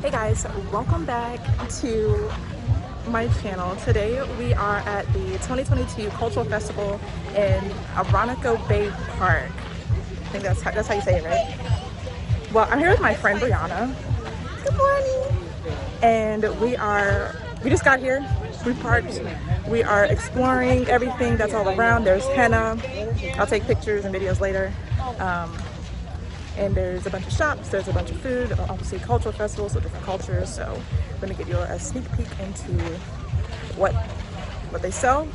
Hey guys, welcome back to my channel. Today we are at the 2022 Cultural Festival in Oronoco Bay Park. I think that's how you say it, right? Well, I'm here with my friend Brianna. Good morning. And we just got here. We parked. We are exploring everything that's all around. There's henna. I'll take pictures and videos later. And there's a bunch of shops, there's a bunch of food, obviously cultural festivals, so different cultures. So I'm gonna give you a sneak peek into what they sell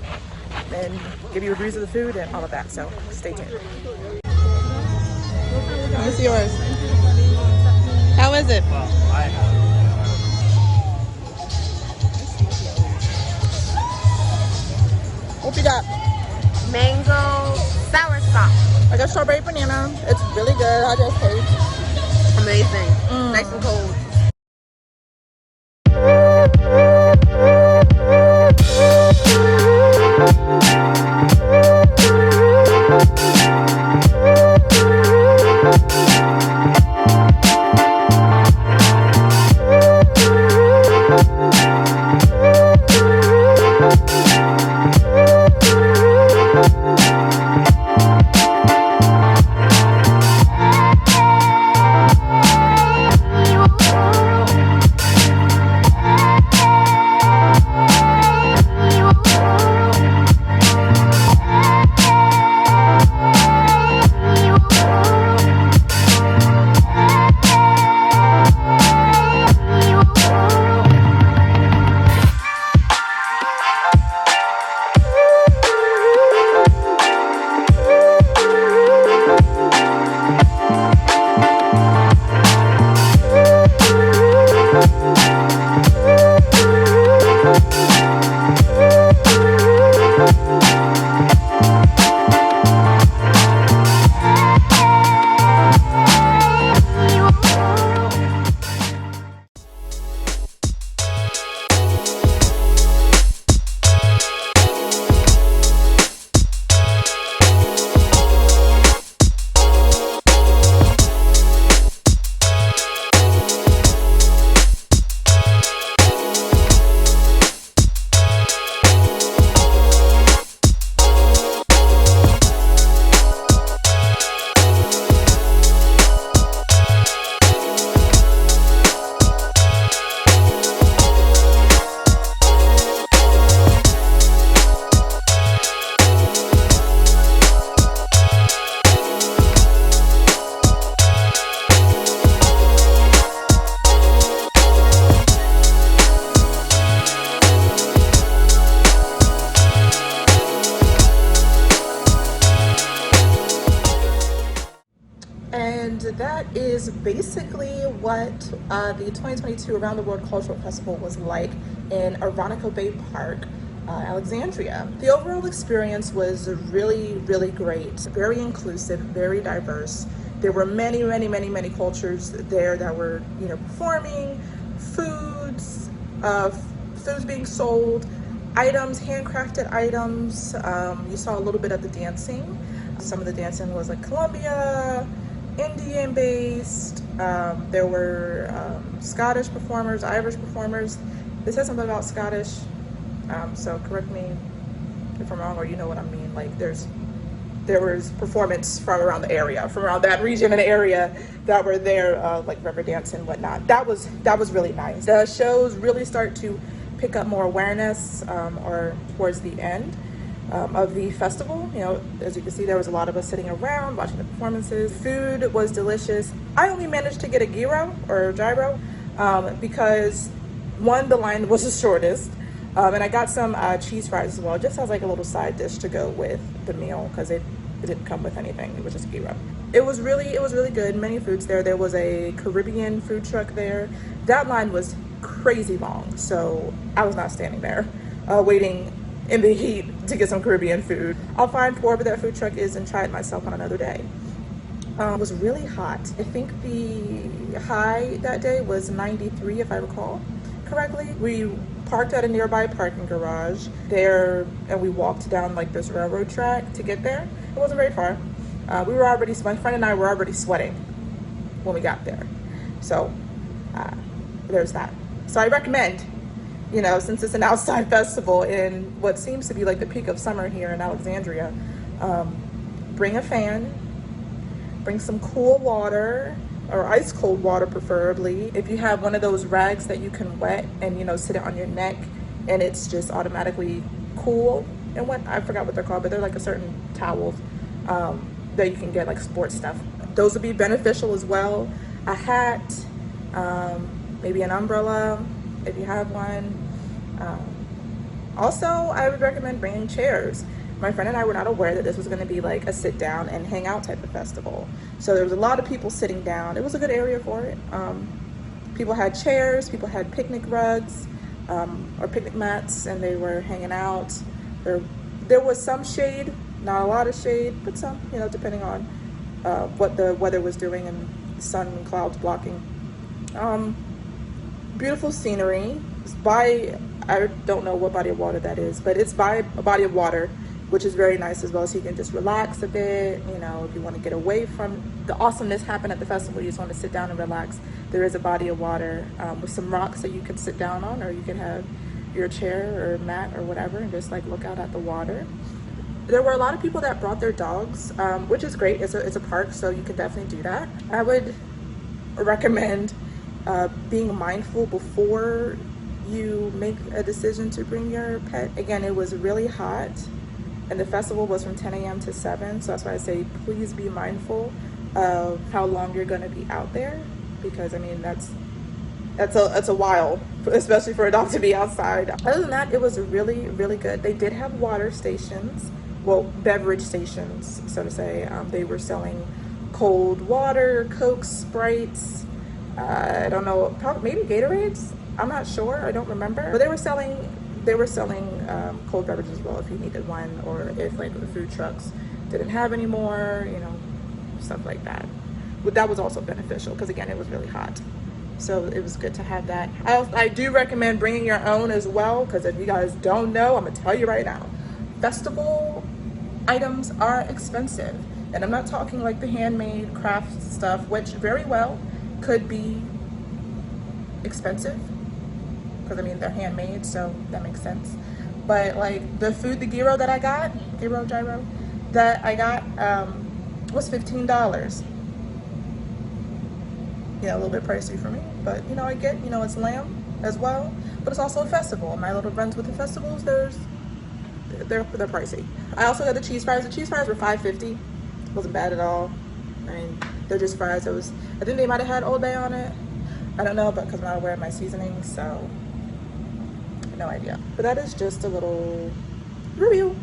and give you reviews of the food and all of that. So stay tuned. What's yours? How is it? What you got? Mango soursop. I got strawberry banana. It's really good. I just taste. Amazing. Nice and cold. And that is basically what the 2022 Around the World Cultural Festival was like in Oronoco Bay Park, Alexandria. The overall experience was really, really great. Very inclusive, very diverse. There were many, many, many, many cultures there that were, performing, foods being sold, items, handcrafted items. You saw a little bit of the dancing. Some of the dancing was like Colombia, Indian based. There were Scottish performers, Irish performers. They said something about Scottish, so correct me if I'm wrong or you know what I mean. Like there was performance from around the area, from around that region and area that were there, like river dance and whatnot. That was really nice. The shows really start to pick up more awareness or towards the end of the festival. As you can see, there was a lot of us sitting around watching the performances. Food was delicious. I only managed to get a gyro because one, the line was the shortest, and I got some cheese fries as well, just as like a little side dish to go with the meal because it didn't come with anything. It was just gyro. It was really good. Many foods there. There was a Caribbean food truck there. That line was crazy long, so I was not standing there waiting in the heat to get some Caribbean food. I'll find more, but that food truck is and try it myself on another day. It was really hot. I think the high that day was 93, if I recall correctly. We parked at a nearby parking garage there, and we walked down like this railroad track to get there. It wasn't very far. My friend and I were already sweating when we got there. So there's that. So I recommend, you know, since it's an outside festival in what seems to be like the peak of summer here in Alexandria, bring a fan, bring some cool water or ice cold water preferably. If you have one of those rags that you can wet and, you know, sit it on your neck and it's just automatically cool. And what, I forgot what they're called, but they're like a certain towels that you can get, like sports stuff. Those would be beneficial as well. A hat, maybe an umbrella if you have one. Also, I would recommend bringing chairs. My friend and I were not aware that this was going to be like a sit down and hang out type of festival. So there was a lot of people sitting down. It was a good area for it. People had chairs, people had picnic rugs or picnic mats, and they were hanging out. There was some shade, not a lot of shade, but some, you know, depending on what the weather was doing and sun and clouds blocking. Beautiful scenery. It's by, I don't know what body of water that is, but it's by a body of water, which is very nice as well. So you can just relax a bit, you know, if you want to get away from the awesomeness happening at the festival, you just want to sit down and relax. There is a body of water with some rocks that you can sit down on, or you can have your chair or mat or whatever and just like look out at the water. There were a lot of people that brought their dogs, which is great. It's a park, so you can definitely do that. I would recommend being mindful before you make a decision to bring your pet. Again, it was really hot and the festival was from 10 a.m. to 7, so that's why I say please be mindful of how long you're going to be out there, because I mean that's a while, especially for a dog to be outside. Other than that, it was really, really good. They did have water stations, well, beverage stations, so to say. They were selling cold water, Cokes, Sprites, I don't know, probably maybe Gatorades. I'm not sure, I don't remember. But they were selling cold beverages as well if you needed one, or if like the food trucks didn't have any more, you know, stuff like that. But that was also beneficial because again, it was really hot. So it was good to have that. I do recommend bringing your own as well, because if you guys don't know, I'm gonna tell you right now, festival items are expensive. And I'm not talking like the handmade craft stuff, which very well could be expensive, because I mean they're handmade, so that makes sense. But like the food, the gyro that I got, gyro that I got was $15. You know, a little bit pricey for me, but you know, I get, you know, it's lamb as well, but it's also a festival. My little friends with the festivals, they're pricey. I also got the cheese fries. The cheese fries were $5.50. Wasn't bad at all. I mean, they're just fries. I think they might have had Old Bay on it. I don't know, but because I'm not aware of my seasonings, so no idea. But that is just a little review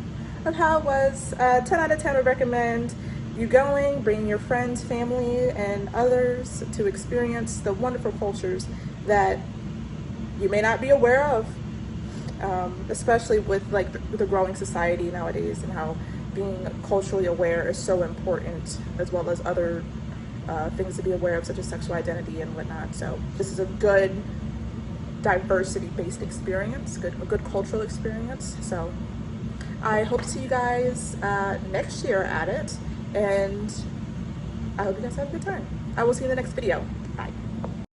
of how it was. 10 out of 10 would recommend you going, bring your friends, family, and others to experience the wonderful cultures that you may not be aware of, especially with like the growing society nowadays, and how being culturally aware is so important, as well as other things to be aware of, such as sexual identity and whatnot. So this is a good diversity-based experience, a good cultural experience. So I hope to see you guys next year at it, and I hope you guys have a good time. I will see you in the next video.